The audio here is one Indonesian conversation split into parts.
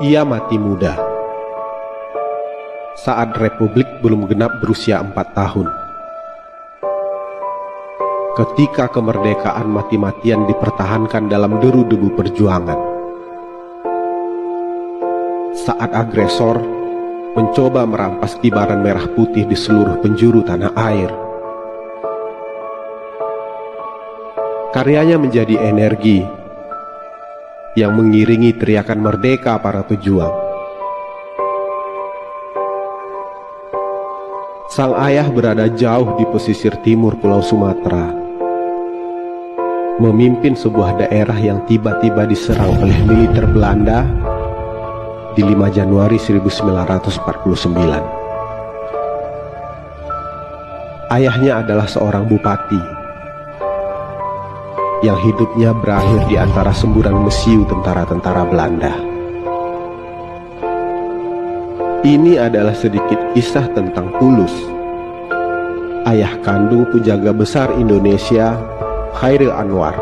Ia mati muda saat Republik belum genap berusia 4 tahun. Ketika kemerdekaan mati-matian dipertahankan dalam deru-debu perjuangan. Saat agresor mencoba merampas kibaran merah putih di seluruh penjuru tanah air. Karyanya menjadi energi yang mengiringi teriakan merdeka para pejuang. Sang ayah berada jauh di pesisir timur Pulau Sumatera, memimpin sebuah daerah yang tiba-tiba diserang oleh militer Belanda di 5 Januari 1949. Ayahnya adalah seorang bupati yang hidupnya berakhir di antara semburan mesiu tentara-tentara Belanda. Ini adalah sedikit kisah tentang Tulus, ayah kandung Penjaga Besar Indonesia Chairil Anwar,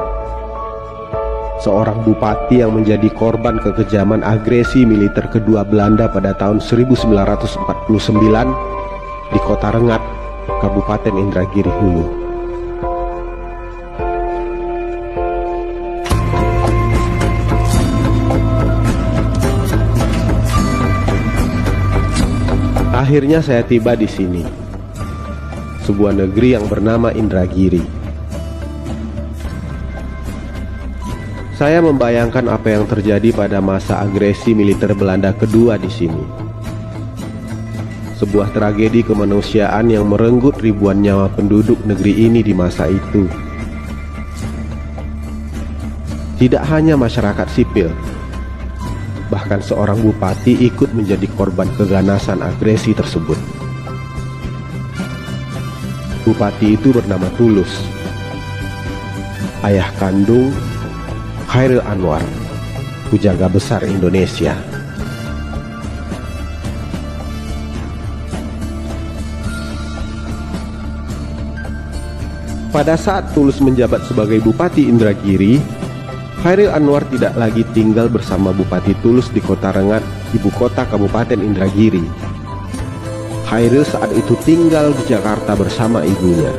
seorang bupati yang menjadi korban kekejaman agresi militer kedua Belanda pada tahun 1949 di Kota Rengat, Kabupaten Indragiri Hulu. Akhirnya saya tiba di sini, sebuah negeri yang bernama Indragiri. Saya membayangkan apa yang terjadi pada masa agresi militer Belanda kedua di sini. Sebuah tragedi kemanusiaan yang merenggut ribuan nyawa penduduk negeri ini di masa itu. Tidak hanya masyarakat sipil, bahkan seorang bupati ikut menjadi korban keganasan agresi tersebut. Bupati itu bernama Tulus, ayah kandung Chairil Anwar, Penjaga Besar Indonesia. Pada saat Tulus menjabat sebagai Bupati Indragiri, Chairil Anwar tidak lagi tinggal bersama Bupati Tulus di Kota Rengat, ibu kota Kabupaten Indragiri. Chairil saat itu tinggal di Jakarta bersama ibunya.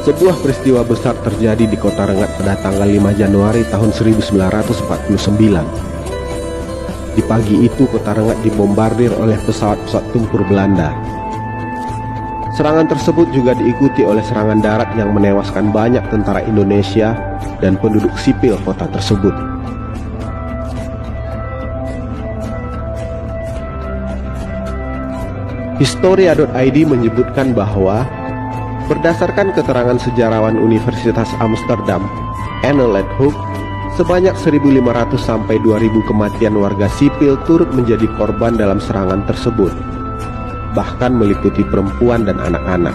Sebuah peristiwa besar terjadi di Kota Rengat pada tanggal 5 Januari tahun 1949. Di pagi itu Kota Rengat dibombardir oleh pesawat-pesawat tempur Belanda. Serangan tersebut juga diikuti oleh serangan darat yang menewaskan banyak tentara Indonesia dan penduduk sipil kota tersebut. Historia.id menyebutkan bahwa berdasarkan keterangan sejarawan Universitas Amsterdam, Anne Ledhoek, sebanyak 1.500 sampai 2.000 kematian warga sipil turut menjadi korban dalam serangan tersebut, bahkan meliputi perempuan dan anak-anak.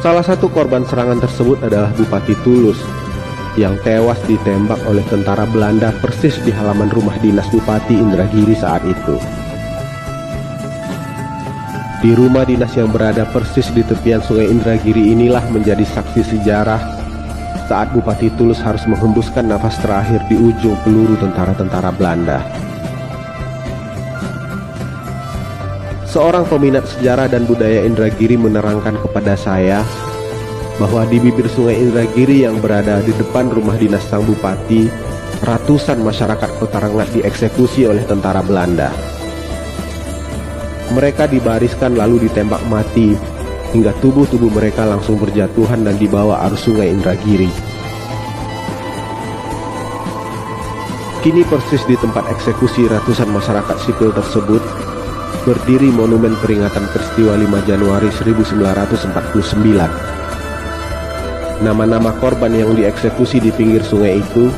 Salah satu korban serangan tersebut adalah Bupati Tulus yang tewas ditembak oleh tentara Belanda persis di halaman rumah dinas Bupati Indragiri saat itu. Di rumah dinas yang berada persis di tepian Sungai Indragiri inilah menjadi saksi sejarah saat Bupati Tulus harus menghembuskan nafas terakhir di ujung peluru tentara-tentara Belanda. Seorang peminat sejarah dan budaya Indragiri menerangkan kepada saya bahwa di bibir Sungai Indragiri yang berada di depan rumah dinas sang bupati, ratusan masyarakat Kota Rengat dieksekusi oleh tentara Belanda. Mereka dibariskan lalu ditembak mati hingga tubuh-tubuh mereka langsung berjatuhan dan dibawa arus Sungai Indragiri. Kini persis di tempat eksekusi ratusan masyarakat sipil tersebut berdiri monumen peringatan peristiwa 5 Januari 1949. Nama-nama korban yang dieksekusi di pinggir sungai itu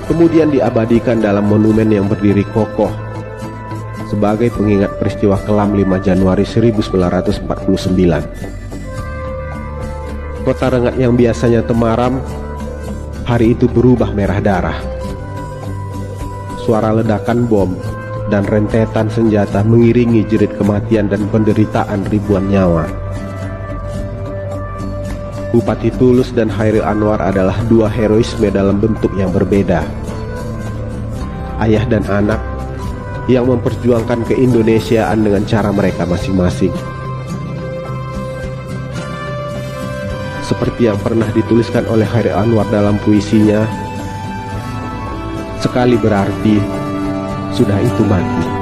kemudian diabadikan dalam monumen yang berdiri kokoh sebagai pengingat peristiwa kelam 5 Januari 1949. Kota Rengat yang biasanya temaram, hari itu berubah merah darah. Suara ledakan bom dan rentetan senjata mengiringi jerit kematian dan penderitaan ribuan nyawa. Bupati Tulus dan Chairil Anwar adalah dua heroisme dalam bentuk yang berbeda. Ayah dan anak yang memperjuangkan keindonesiaan dengan cara mereka masing-masing. Seperti yang pernah dituliskan oleh Chairil Anwar dalam puisinya, sekali berarti, sudah itu mati.